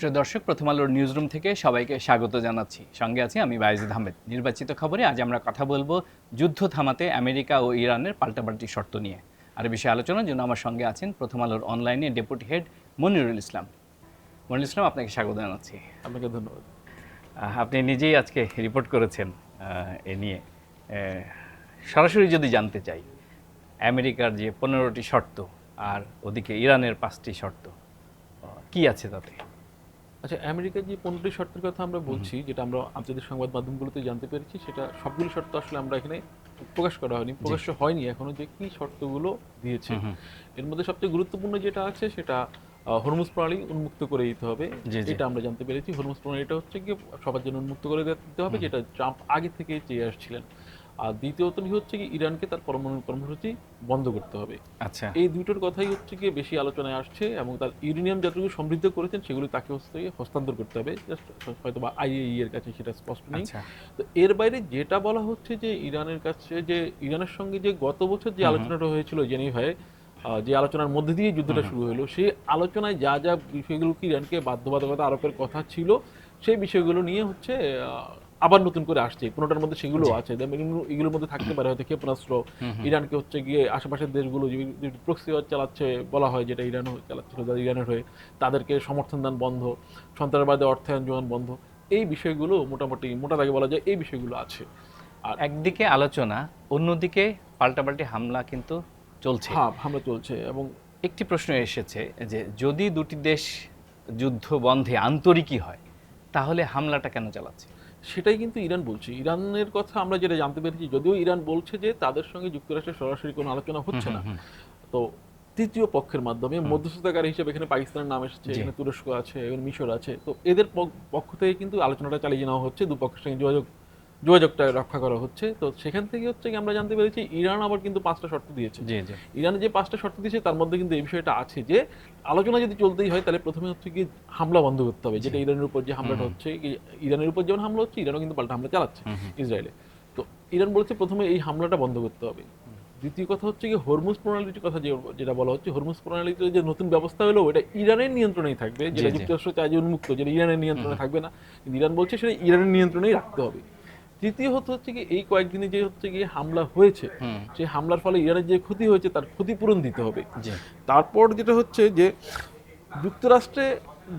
সুপ্রিয় দর্শক, প্রথম আলোর নিউজরুম থেকে সবাইকে স্বাগত জানাচ্ছি। সঙ্গে আছি আমি বায়েজিদ আহমেদ। নির্বাচিত খবরে আজ আমরা কথা বলবো যুদ্ধ থামাতে আমেরিকা ও ইরানের পাল্টাপাল্টি শর্ত নিয়ে। আর এই বিষয়ে আলোচনার জন্য আমার সঙ্গে আছেন প্রথম আলোর অনলাইনে ডেপুটি হেড মনিরুল ইসলাম। মনিরুল ইসলাম, আপনাকে স্বাগত জানাচ্ছি। আপনাকে ধন্যবাদ। আপনি নিজেই আজকে রিপোর্ট করেছেন এ নিয়ে। সরাসরি যদি জানতে চাই, আমেরিকার যে 15টি শর্ত আর ওদিকে ইরানের 5টি শর্ত, কি আছে তাতে? আচ্ছা, আমেরিকার যে 15টি শর্তের কথা আমরা বলছি, যেটা আমরা আন্তর্জাতিক সংবাদ মাধ্যমগুলোতে জানতে পেরেছি, সেটা সবগুলো শর্ত আসলে আমরা এখানে প্রকাশ করা হয়নি, প্রকাশ্য হয়নি এখনো যে কি শর্তগুলো দিয়েছে। এর মধ্যে সবচেয়ে গুরুত্বপূর্ণ যেটা আছে সেটা হরমুজ প্রণালী উন্মুক্ত করে দিতে হবে, এটা আমরা জানতে পেরেছি। হরমুজ প্রণালীটা হচ্ছে কি সবার জন্য উন্মুক্ত করে দিতে হবে, যেটা ট্রাম্প আগে থেকে চেয়ে আসছিলেন। আর দ্বিতীয়ত হচ্ছে কি ইরানকে তার পরমাণু কর্মসূচি বন্ধ করতে হবে। আচ্ছা, এই দুটোর কথাই হচ্ছে কি বেশি আলোচনায় আসছে, এবং তার ইউরেনিয়াম যতটুকু সমৃদ্ধ করেছেন সেগুলো তাকে হস্তান্তর করতে হবে। জাস্ট হয়তো বা আইএই এর কাছে সেটা স্পষ্ট নেই। তো এর বাইরে যেটা বলা হচ্ছে যে ইরানের কাছে, যে ইরানের সঙ্গে যে গত বছর যে আলোচনাটা হয়েছিল জেনেভায়, যে আলোচনার মধ্যে দিয়ে যুদ্ধটা শুরু হলো, সেই আলোচনায় যা যা বিষয়গুলোকে ইরানকে বাধ্যবাধকতা আরোপের কথা ছিল, সেই বিষয়গুলো নিয়ে হচ্ছে আবার নতুন করে আসছে। কোনোটার মধ্যে সেগুলো আছে, এগুলোর মধ্যে থাকতে পারে হয়তো ক্ষেপণাস্ত্র। ইরানকে হচ্ছে গিয়ে আশেপাশের দেশগুলো যে প্রক্সি ওয়ার চালাচ্ছে বলা হয়, যেটা ইরান চালাচ্ছিল ইরানের হয়ে, তাদেরকে সমর্থন দান বন্ধ, সন্ত্রাসবাদে অর্থায়ন যোগান বন্ধ, এই বিষয়গুলো মোটামুটি মোটা দাগে বলা যায় এই বিষয়গুলো আছে। আর একদিকে আলোচনা, অন্যদিকে পাল্টাপাল্টি হামলা কিন্তু চলছে। হ্যাঁ, হামলা চলছে। এবং একটি প্রশ্ন এসেছে যে যদি দুটি দেশ যুদ্ধ বন্ধে আন্তরিকই হয়, তাহলে হামলাটা কেন চালাচ্ছে? সেটাই কিন্তু ইরান বলছে। ইরানের কথা আমরা যেটা জানতে পেরেছি, যদিও ইরান বলছে যে তাদের সঙ্গে যুক্তরাষ্ট্রের সরাসরি কোনো আলোচনা হচ্ছে না, তো তৃতীয় পক্ষের মাধ্যমে মধ্যস্থতাকারী হিসেবে এখানে পাকিস্তানের নাম এসেছে, এখানে তুরস্ক আছে, এখানে মিশর আছে। তো এদের পক্ষ থেকে কিন্তু আলোচনাটা চালিয়ে নেওয়া হচ্ছে, দুপক্ষের সঙ্গে যোগাযোগটা রক্ষা করা হচ্ছে। তো সেখান থেকে হচ্ছে কি আমরা জানতে পেরেছি ইরান আবার কিন্তু 5টা শর্ত দিয়েছে। ইরান যে 5টা শর্ত দিয়েছে তার মধ্যে কিন্তু এই বিষয়টা আছে যে আলোচনা যদি চলতেই হয় তাহলে প্রথমে হচ্ছে কি হামলা বন্ধ করতে হবে, যেটা ইরানের উপর যে হামলাটা হচ্ছে, ইরানের উপর যেমন হামলা হচ্ছে, ইরানও কিন্তু পাল্টা হামলা চালাচ্ছে ইসরায়েলে। তো ইরান বলেছে প্রথমে এই হামলাটা বন্ধ করতে হবে। দ্বিতীয় কথা হচ্ছে কি হরমুজ প্রণালীর কথা যেটা বলা হচ্ছে, হরমুজ প্রণালীতে যে নতুন ব্যবস্থা হলো ওটা ইরানের নিয়ন্ত্রণেই থাকবে, যেটা যুক্তরাষ্ট্র চায় যে উন্মুক্ত, যেটা ইরানের নিয়ন্ত্রণে থাকবে না। কিন্তু ইরান বলছে সেটা ইরানের নিয়ন্ত্রণেই রাখতে হবে। তৃতীয় হচ্ছে কি এই কয়েকদিনে যে হচ্ছে গিয়ে হামলা হয়েছে, সেই হামলার ফলে ইরানের যে ক্ষতি হয়েছে তার ক্ষতিপূরণ দিতে হবে। তারপর যেটা হচ্ছে যে যুক্তরাষ্ট্রে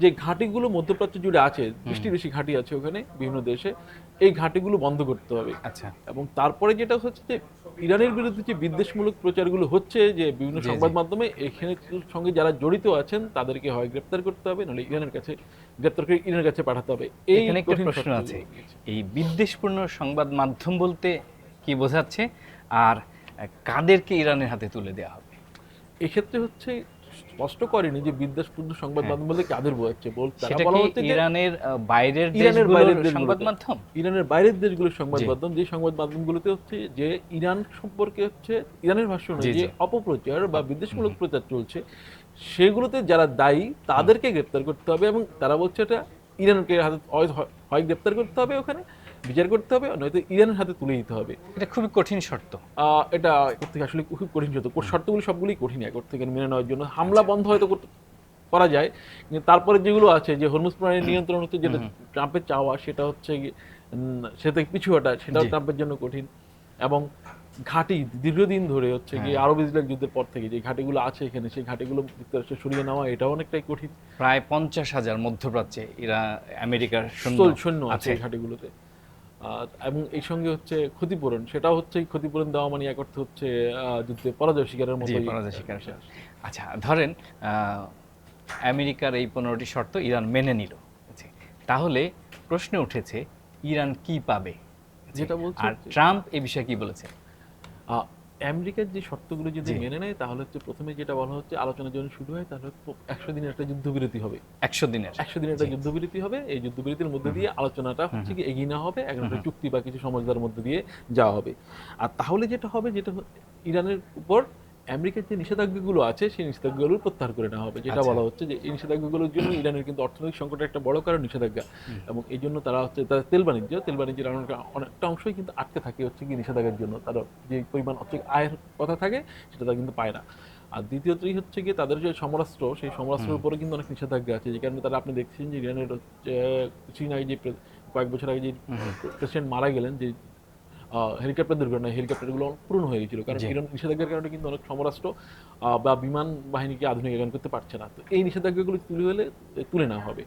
যে ঘাঁটিগুলো মধ্যপ্রাচ্য জুড়ে আছে, 20টি বেশি ঘাঁটি আছে ওখানে বিভিন্ন দেশে, এই ঘাঁটিগুলো বন্ধ করতে হবে। আচ্ছা, এবং তারপরে যেটা হচ্ছে যে ইরানের বিরুদ্ধে যে বিদ্বেষমূলক প্রচারগুলো হচ্ছে, যে বিভিন্ন সংবাদ মাধ্যমে, এখানে সঙ্গে যারা জড়িত আছেন তাদেরকে হয় গ্রেপ্তার করতে হবে, নাহলে ইরানের কাছে গ্রেপ্তার করে ইরানের কাছে পাঠাতে হবে। এখানে একটা প্রশ্ন আছে, এই বিদ্বেষপূর্ণ সংবাদ মাধ্যম বলতে কি বোঝাচ্ছে, আর কাদেরকে ইরানের হাতে তুলে দেওয়া হবে? এক্ষেত্রে হচ্ছে স্পষ্ট করেনি যে বিদ্বেষপূর্ণ সংবাদ মাধ্যম বলতে কাদের বোঝাচ্ছে। সেটা বলা হচ্ছে ইরানের বাইরের দেশগুলোর সংবাদ মাধ্যম, ইরানের বাইরের দেশগুলোর সংবাদ মাধ্যম, যে সংবাদ মাধ্যমগুলোতে হচ্ছে যে ইরান সম্পর্কে হচ্ছে ইরানের ভাষণে যে অপপ্রচার বা বিদ্বেষমূলক প্রচার চলছে, সেগুলোতে যারা দায়ী তাদেরকে গ্রেপ্তার করতে হবে। এবং তারা বলছে এটা ইরানকে হাতে হয় গ্রেপ্তার করতে হবে, ওখানে বিচার করতে হবে, নয়তো ইরানের হাতে তুলে দিতে হবে। এটা খুবই কঠিন শর্ত। এটা থেকে আসলে খুব কঠিন শর্ত। শর্তগুলি সবগুলি কঠিন এক থেকে মেনে নেওয়ার জন্য। হামলা বন্ধ হয়তো করা যায়, কিন্তু তারপরে যেগুলো আছে, যে হরমুজ প্রণালীর নিয়ন্ত্রণ হচ্ছে যেটা ট্রাম্পের চাওয়া, সেটা হচ্ছে সে থেকে পিছু হটা, সেটাও ট্রাম্পের জন্য কঠিন। এবং ঘাঁটি দীর্ঘদিন ধরে হচ্ছে কি আরব ইসরায়েল যুদ্ধের পর থেকে যে ঘাঁটিগুলো আছে এখানে, সেই ঘাঁটিগুলো যুক্তরাষ্ট্রে সরিয়ে নেওয়া, এটাও অনেকটাই কঠিন। প্রায় 50,000 মধ্যপ্রাচ্যে আমেরিকার সৈন্য আছে এই ঘাঁটিগুলোতে। এবং এই সঙ্গে হচ্ছে ক্ষতিপূরণ, সেটাও হচ্ছে ক্ষতিপূরণ দেওয়া মানে এক অর্থে হচ্ছে যুদ্ধে পরাজয় স্বীকারের মতো। আচ্ছা, ধরেন আমেরিকার এই 15টি শর্ত ইরান মেনে নিল, তাহলে প্রশ্ন উঠেছে ইরান কি পাবে, যেটা বলছে। আর ট্রাম্প এই বিষয়ে কি বলেছে? আমেরিকার যে শর্তগুলো যদি মেনে নেয়, তাহলে হচ্ছে প্রথমে যেটা বলা হচ্ছে আলোচনা যখন শুরু হয়, তাহলে 100 দিনের একটা যুদ্ধবিরতি হবে। 100 দিনের একটা যুদ্ধবিরতি হবে। এই যুদ্ধবিরতির মধ্যে দিয়ে আলোচনাটা হচ্ছে কি এগিয়ে নেওয়া হবে, একটা চুক্তি বা কিছু সমঝোতার মধ্যে দিয়ে যাওয়া হবে। আর তাহলে যেটা হবে, যেটা ইরানের উপর আমেরিকার যে নিষেধাজ্ঞাগুলো আছে, সেই নিষেধাজ্ঞাগুলো প্রত্যাহার করে নেওয়া হবে। যেটা বলা হচ্ছে যে এই নিষেধাজ্ঞাগুলোর জন্য ইরানের কিন্তু অর্থনৈতিক সংকটের একটা বড় কারণ নিষেধাজ্ঞা, এবং এই জন্য তারা হচ্ছে তার তেল বাণিজ্যের অনেকটা অংশই কিন্তু আটকে থাকে হচ্ছে কি নিষেধাজ্ঞার জন্য। তারা যে পরিমাণ আয়ের কথা থাকে সেটা তারা কিন্তু পায় না। আর দ্বিতীয়তই হচ্ছে গিয়ে তাদের যে সমরাস্ত্র, সেই সমরাস্ত্রের উপরে কিন্তু অনেক নিষেধাজ্ঞা আছে, যে কারণে তারা, আপনি দেখছেন যে ইরানের হচ্ছে কিছুদিন আগে যে কয়েক বছর আগে যে প্রেসিডেন্ট মারা গেলেন, যে হেলিকপ্টার দুর্ঘটনা, হেলিকপ্টারগুলো পুরনো হয়ে গেছিল, কারণ ইরান নিষেধাজ্ঞার কারণে কিন্তু অনেক সমরাস্ত্র বা বিমান বাহিনীকে আধুনিকায়ন করতে পারছে না। তো এই নিষেধাজ্ঞাগুলো তুলে নেওয়া হবে।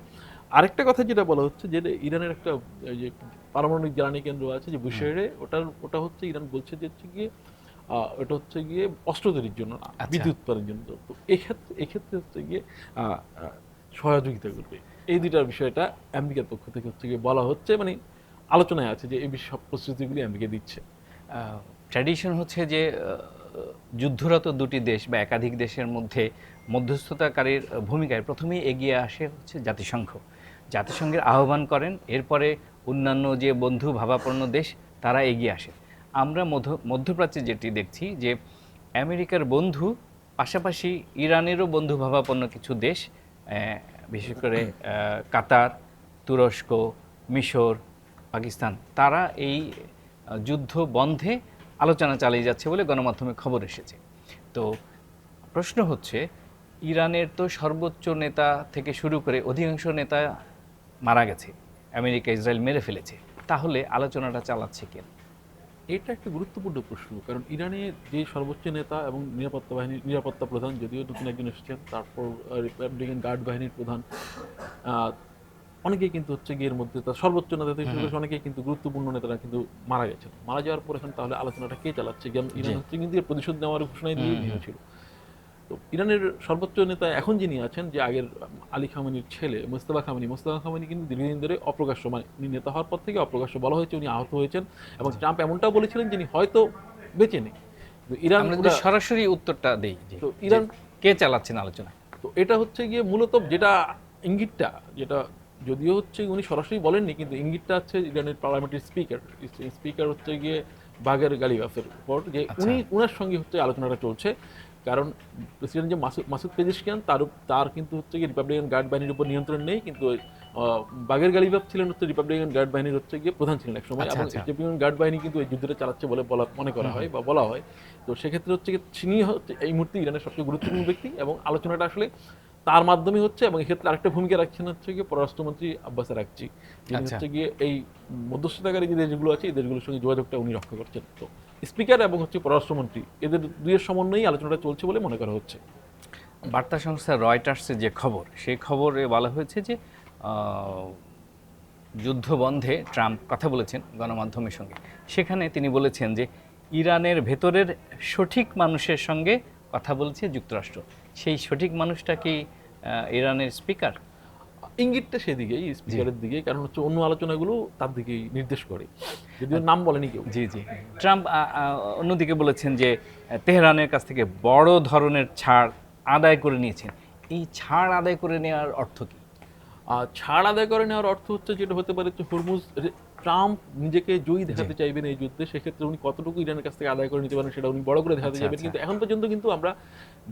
আরেকটা কথা যেটা বলা হচ্ছে যে ইরানের একটা যে পারমাণবিক জ্বালানি কেন্দ্র আছে যে বুশেহরে, ওটা হচ্ছে ইরান বলছে যে হচ্ছে গিয়ে ওটা হচ্ছে গিয়ে অস্ত্র তৈরির জন্য না, বিদ্যুৎ উৎপাদনের জন্য। তো এক্ষেত্রে হচ্ছে গিয়ে সহযোগিতা করবে। এই দুইটার বিষয়টা আমেরিকার পক্ষ থেকে হচ্ছে গিয়ে বলা হচ্ছে, মানে আলোচনায় আছে যে এই সব প্রস্তুতিগুলি আমেরিকা দিচ্ছে। ট্র্যাডিশন হচ্ছে যে যুদ্ধরত দুটি দেশ বা একাধিক দেশের মধ্যে মধ্যস্থতাকারীর ভূমিকায় প্রথমেই এগিয়ে আসে হচ্ছে জাতিসংঘ। জাতিসংঘের আহ্বান করেন, এরপরে অন্যান্য যে বন্ধু ভাবাপন্ন দেশ তারা এগিয়ে আসে। আমরা মধ্যপ্রাচ্যে যেটি দেখছি যে আমেরিকার বন্ধু পাশাপাশি ইরানেরও বন্ধু ভাবাপন্ন কিছু দেশ, বিশেষ করে কাতার, তুরস্ক, মিশর, পাকিস্তান, তারা এই যুদ্ধ বন্ধে আলোচনা চালিয়ে যাচ্ছে বলে গণমাধ্যমে খবর এসেছে। তো প্রশ্ন হচ্ছে, ইরানের তো সর্বোচ্চ নেতা থেকে শুরু করে অধিকাংশ নেতা মারা গেছে, আমেরিকা ইসরায়েল মেরে ফেলেছে, তাহলে আলোচনাটা চালাচ্ছে কেন? এটা একটা গুরুত্বপূর্ণ প্রশ্ন, কারণ ইরানে যে সর্বোচ্চ নেতা এবং নিরাপত্তা প্রধান, যদিও নতুন একজন এসেছেন, তারপর রিপাবলিকান গার্ড বাহিনীর প্রধান, অনেকেই কিন্তু হচ্ছে গিয়ে এর মধ্যে তার সর্বোচ্চ নেতা থেকে শুরু করে অনেকেই কিন্তু গুরুত্বপূর্ণ নেতারা কিন্তু মারা গেছেন। মারা যাওয়ার পর এখন তাহলে আলোচনাটা কে চালাচ্ছে? ইরান হচ্ছে কিন্তু এর প্রতিশোধ নেওয়ার ঘোষণায় দিয়ে দিয়েছিল। তো ইরানের সর্বোচ্চ নেতা এখন যিনি আছেন, যে আগের আলী খামেনির ছেলে মোস্তফা খামেনি কিন্তু দীর্ঘদিন ধরে অপ্রকাশ্য, মানে নেতা হওয়ার পর থেকে অপ্রকাশ্য বলা হয়েছে উনি আহত হয়েছেন, এবং ট্রাম্প এমনটাও বলেছিলেন যিনি হয়তো বেঁচে নেই। ইরান সরাসরি উত্তরটা দেই, তো ইরান কে চালাচ্ছেন আলোচনা? তো এটা হচ্ছে গিয়ে মূলত যেটা ইঙ্গিতটা, যেটা যদিও হচ্ছে উনি সরাসরি বলেননি, কিন্তু ইঙ্গিতটা হচ্ছে ইরানের পার্লামেন্টের স্পিকার হচ্ছে গিয়ে বাগের গালিবাফের উপর, যে উনার সঙ্গে হচ্ছে আলোচনাটা চলছে। কারণ প্রেসিডেন্ট যে মাসুদ পেজেশকিয়ান, তার কিন্তু হচ্ছে গিয়ে রিপাবলিকান গার্ড বাহিনীর উপর নিয়ন্ত্রণ নেই, কিন্তু বাগের গালিবাফ ছিলেন হচ্ছে রিপাবলিকান গার্ড বাহিনীর হচ্ছে গিয়ে প্রধান ছিলেন এক সময়, এবং রিপাবলিকান গার্ড বাহিনী কিন্তু এই যুদ্ধটা চালাচ্ছে বলে মনে করা হয় বা বলা হয়। তো সেক্ষেত্রে হচ্ছে গিয়ে তিনি হচ্ছে এই মুহূর্তে ইরানের সবচেয়ে গুরুত্বপূর্ণ ব্যক্তি, এবং আলোচনাটা আসলে তার মাধ্যমে হচ্ছে। এবং এক্ষেত্রে আরেকটা ভূমিকা রাখছেন হচ্ছে গিয়ে পররাষ্ট্রমন্ত্রী আব্বাস আরাকচি, যিনি হচ্ছে গিয়ে এই মধ্যস্থতাকারী যে দেশগুলো আছে এই দেশগুলোর সঙ্গে যোগাযোগটা উনি রক্ষা করছেন। তো স্পিকার এবং হচ্ছে পররাষ্ট্রমন্ত্রী, এদের দুইয়ের সমন্বয়েই আলোচনাটা চলছে বলে মনে করা হচ্ছে। বার্তা সংস্থা রয়টার্সের যে খবর, সেই খবরে বলা হয়েছে যে যুদ্ধ বন্ধে ট্রাম্প কথা বলেছেন গণমাধ্যমের সঙ্গে। সেখানে তিনি বলেছেন যে ইরানের ভেতরের সঠিক মানুষের সঙ্গে কথা বলছে যুক্তরাষ্ট্র। সেই সঠিক মানুষটা কি ইরানের স্পিকার? ইঙ্গিতটা সেদিকেই, স্পিকারের দিকে, কারণ হচ্ছে অন্য আলোচনাগুলো তার দিকেই নির্দেশ করে, যদিও নাম বলেনি কেউ। জি। ট্রাম্প অন্যদিকে বলেছেন যে তেহরানের কাছ থেকে বড় ধরনের ছাড় আদায় করে নিয়েছেন। এই ছাড় আদায় করে নেওয়ার অর্থ কি? ছাড় আদায় করে নেওয়ার অর্থ হচ্ছে যেটা হতে পারে যে হরমুজ, ট্রাম্প নিজেকে জয়ী দেখাতে চাইবেন এই যুদ্ধে, সেক্ষেত্রে উনি কতটুকু ইরানের কাছ থেকে আদায় করে নিতে পারেন সেটা উনি বড় করে দেখাতে চাইবেন। কিন্তু এখন পর্যন্ত কিন্তু আমরা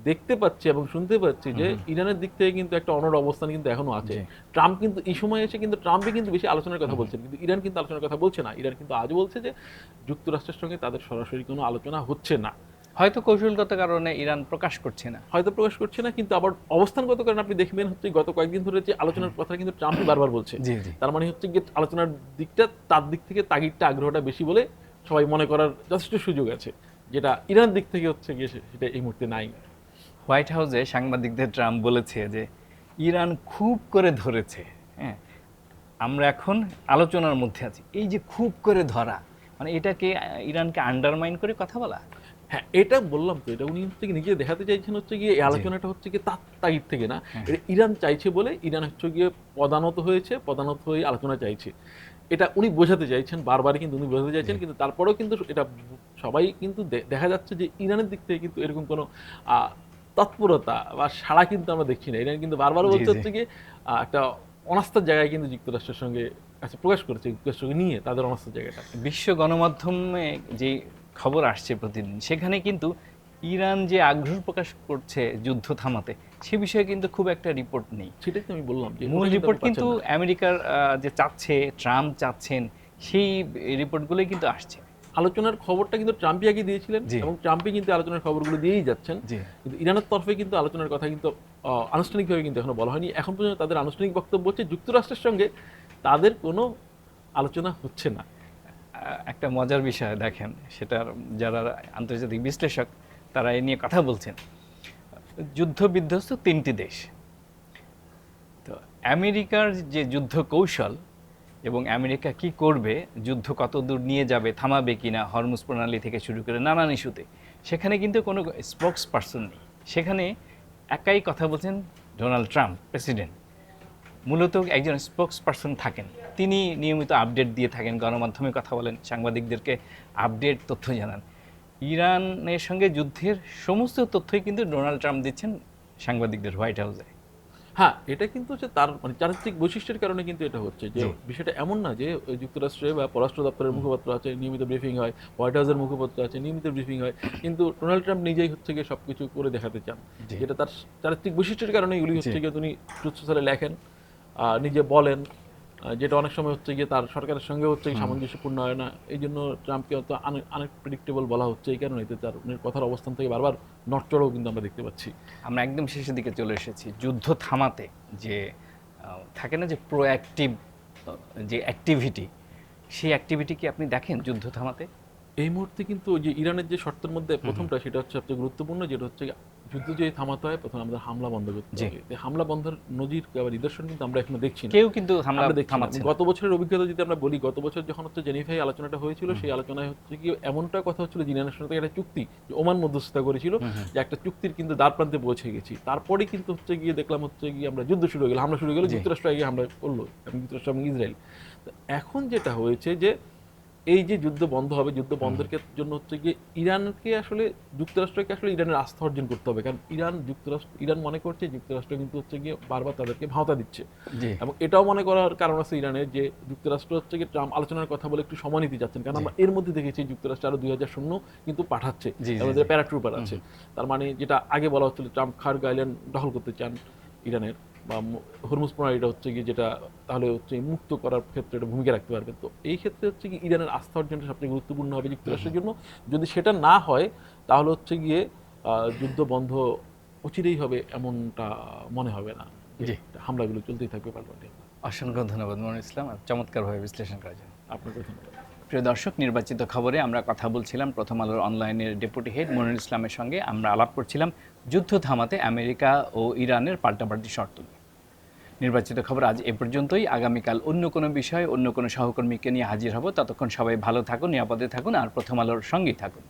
দেখতে পাচ্ছি এবং শুনতে পাচ্ছি যে ইরানের দিক থেকে কিন্তু একটা অনড় অবস্থান কিন্তু এখনো আছে। ট্রাম্প কিন্তু এই সময় এসে কিন্তু ট্রাম্পই কিন্তু বেশি আলোচনার কথা বলছেন, কিন্তু ইরান কিন্তু আলোচনার কথা বলছে না। ইরান কিন্তু আজ বলছে যে যুক্তরাষ্ট্রের সঙ্গে তাদের সরাসরি কোনো আলোচনা হচ্ছে না। হয়তো কৌশলগত কারণে ইরান প্রকাশ করছে না, কিন্তু আবার অবস্থানগত কারণে আপনি দেখবেন হচ্ছে গত কয়েকদিন ধরে যে আলোচনার কথা কিন্তু ট্রাম্পই বারবার বলছে। তার মানে হচ্ছে গিয়ে আলোচনার দিকটা, তার দিক থেকে তাগিদটা, আগ্রহটা বেশি বলে সবাই মনে করার যথেষ্ট সুযোগ আছে, যেটা ইরানের দিক থেকে হচ্ছে গিয়ে সেটা এই মুহূর্তে নাই। হোয়াইট হাউসে সাংবাদিকদের ট্রাম্প বলেছে যে ইরান খুব করে ধরেছে, হ্যাঁ, আমরা এখন আলোচনার মধ্যে আছি। এই যে খুব করে ধরা, মানে এটাকে ইরানকে আন্ডারমাইন করে কথা বলা। হ্যাঁ, এটা বললাম তো, এটা উনি হচ্ছে নিজে দেখাতে চাইছেন হচ্ছে গিয়ে এই আলোচনাটা হচ্ছে গিয়ে তার তাগিদ থেকে না, এটা ইরান চাইছে বলে ইরান হচ্ছে গিয়ে পদানত হয়ে আলোচনা চাইছে, এটা উনি বোঝাতে চাইছেন, বারবারই কিন্তু উনি বোঝাতে চাইছেন। কিন্তু তারপরেও কিন্তু এটা সবাই কিন্তু দেখা যাচ্ছে যে ইরানের দিক থেকে কিন্তু এরকম কোনো তৎপরতা বা সাড়া কিন্তু আমরা দেখছি না। ইরান কিন্তু বারবার বলছে হচ্ছে গিয়ে একটা অনাস্থার জায়গায় কিন্তু যুক্তরাষ্ট্রের সঙ্গে প্রকাশ করেছে, যুক্তরাষ্ট্রকে নিয়ে তাদের অনাস্থার জায়গাটা। বিশ্ব গণমাধ্যমে যে খবর আসছে প্রতিদিন, সেখানে কিন্তু ইরান যে আগ্রহ প্রকাশ করছে যুদ্ধ থামাতে, সে বিষয়ে কিন্তু খুব একটা রিপোর্ট নেই। সেটাই তো আমি বললাম, যে মূল রিপোর্ট কিন্তু আমেরিকার যে চাচ্ছে, ট্রাম্প চাচ্ছেন, সেই রিপোর্টগুলোই কিন্তু আসছে। আলোচনার খবরটা কিন্তু ট্রাম্পই আগে দিয়েছিলেন জি। এবং ট্রাম্পই কিন্তু আলোচনার খবরগুলো দিয়েই যাচ্ছেন। জি। কিন্তু ইরানের তরফে কিন্তু আলোচনার কথা কিন্তু আনুষ্ঠানিকভাবে কিন্তু এখনো বলা হয়নি। এখন পর্যন্ত তাদের আনুষ্ঠানিক বক্তব্য হচ্ছে যুক্তরাষ্ট্রের সঙ্গে তাদের কোনো আলোচনা হচ্ছে না। একটা মজার বিষয় দেখেন, সেটার যারা আন্তর্জাতিক বিশ্লেষক তারা এ নিয়ে কথা বলছেন। যুদ্ধ বিধ্বস্ত 3টি দেশ, তো আমেরিকার যে যুদ্ধ কৌশল এবং আমেরিকা কি করবে, যুদ্ধ কত দূর নিয়ে যাবে, থামাবে কিনা, হরমুজ প্রণালী থেকে শুরু করে নানান ইস্যুতে, সেখানে কিন্তু কোনো স্পোক্স পারসন নেই। সেখানে একাই কথা বলছেন ডোনাল্ড ট্রাম্প প্রেসিডেন্ট। মূলত একজন স্পোক্স পারসন থাকেন, তিনি নিয়মিত আপডেট দিয়ে থাকেন, গণমাধ্যমে কথা বলেন, সাংবাদিকদেরকে আপডেট তথ্য জানান। ইরানের সঙ্গে যুদ্ধের সমস্ত তথ্যই কিন্তু ডোনাল্ড ট্রাম্প দিচ্ছেন সাংবাদিকদের হোয়াইট হাউসে। হ্যাঁ, এটা কিন্তু হচ্ছে তার মানে চারিত্রিক বৈশিষ্ট্যের কারণে কিন্তু এটা হচ্ছে যে জি। বিষয়টা এমন না যে ওই যুক্তরাষ্ট্রে বা পররাষ্ট্র দপ্তরের মুখপাত্র আছে, নিয়মিত ব্রিফিং হয়, হোয়াইট হাউসের মুখপাত্র আছে, নিয়মিত ব্রিফিং হয়, কিন্তু ডোনাল্ড ট্রাম্প নিজেই হচ্ছে গিয়ে সবকিছু করে দেখাতে চান। জি। যেটা তার চারিত্রিক বৈশিষ্ট্যের কারণে এগুলি হচ্ছে জি। গিয়ে তিনি ট্রুথ সোশ্যালে লেখেন, নিজে বলেন, যেটা অনেক সময় হচ্ছে গিয়ে তার সরকারের সঙ্গে হচ্ছে গিয়ে সামঞ্জস্যপূর্ণ হয় না। এই জন্য ট্রাম্পকে অত আনপ্রেডিক্টেবল বলা হচ্ছে এই কারণে, তার উনার কথার অবস্থান থেকে বারবার নড়চড়ও কিন্তু আমরা দেখতে পাচ্ছি। আমরা একদম শেষের দিকে চলে এসেছি। যুদ্ধ থামাতে যে থাকে না যে প্রোঅ্যাক্টিভ যে অ্যাক্টিভিটি, সেই অ্যাক্টিভিটি কি আপনি দেখেন যুদ্ধ থামাতে? এই মুহূর্তে কিন্তু ওই যে ইরানের যে শর্তের মধ্যে প্রথমটা সেটা হচ্ছে সবচেয়ে গুরুত্বপূর্ণ, যেটা হচ্ছে যুদ্ধ যে থামাতে হয় প্রথমে আমাদের হামলা বন্ধ করতে জি। হবে। এই হামলা বন্ধের নজির বা নিদর্শন কিন্তু আমরা এখনো দেখছি না। কেউ কিন্তু হামলা আমরা দেখছি না। থামাচ্ছে না। গত বছরের অভিজ্ঞতা যদি আমরা বলি, গত বছর যখন হচ্ছে জেনিভায় আলোচনাটা হয়েছিল, সেই আলোচনায় হচ্ছে কি এমনটা কথা হচ্ছিল যে ইরানের সাথে একটা চুক্তি, যে ওমান মধ্যস্থতা করেছিল, যে একটা চুক্তির কিন্তু দ্বার প্রান্তে পৌঁছে গেছি। তারপরে কিন্তু হচ্ছে গিয়ে দেখলাম হচ্ছে গিয়ে আমরা যুদ্ধ শুরু হয়ে গেল, হামলা শুরু হয়ে গেল, জি। যুক্তরাষ্ট্র আগে হামলা করলো এবং যুক্তরাষ্ট্র এবং ইসরায়েল। তো এখন যেটা হয়েছে যে এই যে যুদ্ধ বন্ধ হবে, যুদ্ধ বন্ধের জন্য হচ্ছে গিয়ে ইরানকে আসলে যুক্তরাষ্ট্রকে আসলে ইরানের আস্থা অর্জন করতে হবে, কারণ ইরান মনে করছে যুক্তরাষ্ট্র কিন্তু হচ্ছে গিয়ে বারবার তাদেরকে ভাওতা দিচ্ছে। জি। এবং এটাও মনে করার কারণ আছে ইরানের, যে যুক্তরাষ্ট্র হচ্ছে গিয়ে ট্রাম্প আলোচনার কথা বলে একটু সময় নিতে যাচ্ছেন, কারণ আমরা এর মধ্যে দেখেছি যুক্তরাষ্ট্র আরো 2000 সৈন্য কিন্তু পাঠাচ্ছে, জি, জি, আমাদের জি। প্যারাট্রুপার আছে। তার মানে যেটা আগে বলা হচ্ছিল ট্রাম্প খার্গ আইল্যান্ড দখল করতে চান ইরানের, বা হরমুজ প্রণালীটা হচ্ছে কি যেটা তাহলে হচ্ছে মুক্ত করার ক্ষেত্রে এটা ভূমিকা রাখতে পারবে। তো এই ক্ষেত্রে হচ্ছে কি ইরানের আস্থা অর্জনটা সবচেয়ে গুরুত্বপূর্ণ হবে যুক্তরাষ্ট্রের জন্য। যদি সেটা না হয় তাহলে হচ্ছে গিয়ে যুদ্ধ বন্ধ অচিরেই হবে এমনটা মনে হবে না, জি। হামলাগুলো চলতেই থাকবে পাল্টাপাল্টি। অসংখ্য ধন্যবাদ মনির ইসলাম, চমৎকারভাবে বিশ্লেষণ করার জন্য। আপনাকে ধন্যবাদ। প্রিয় দর্শক, নির্বাচিত খবরে আমরা কথা বলছিলাম প্রথম আলোর অনলাইনের ডেপুটি হেড মনির ইসলামের সঙ্গে। আমরা আলাপ করছিলাম যুদ্ধ থামাতে আমেরিকা ও ইরানের পাল্টাপাল্টি শর্ত নিয়ে। নির্বাচিত খবর আজ এ পর্যন্তই। আগামীকাল অন্য কোনো বিষয়, অন্য কোনো সহকর্মীকে নিয়ে হাজির হব। ততক্ষণ সবাই ভালো থাকুন, নিরাপদে থাকুন, আর প্রথম আলোর সঙ্গেই থাকুন।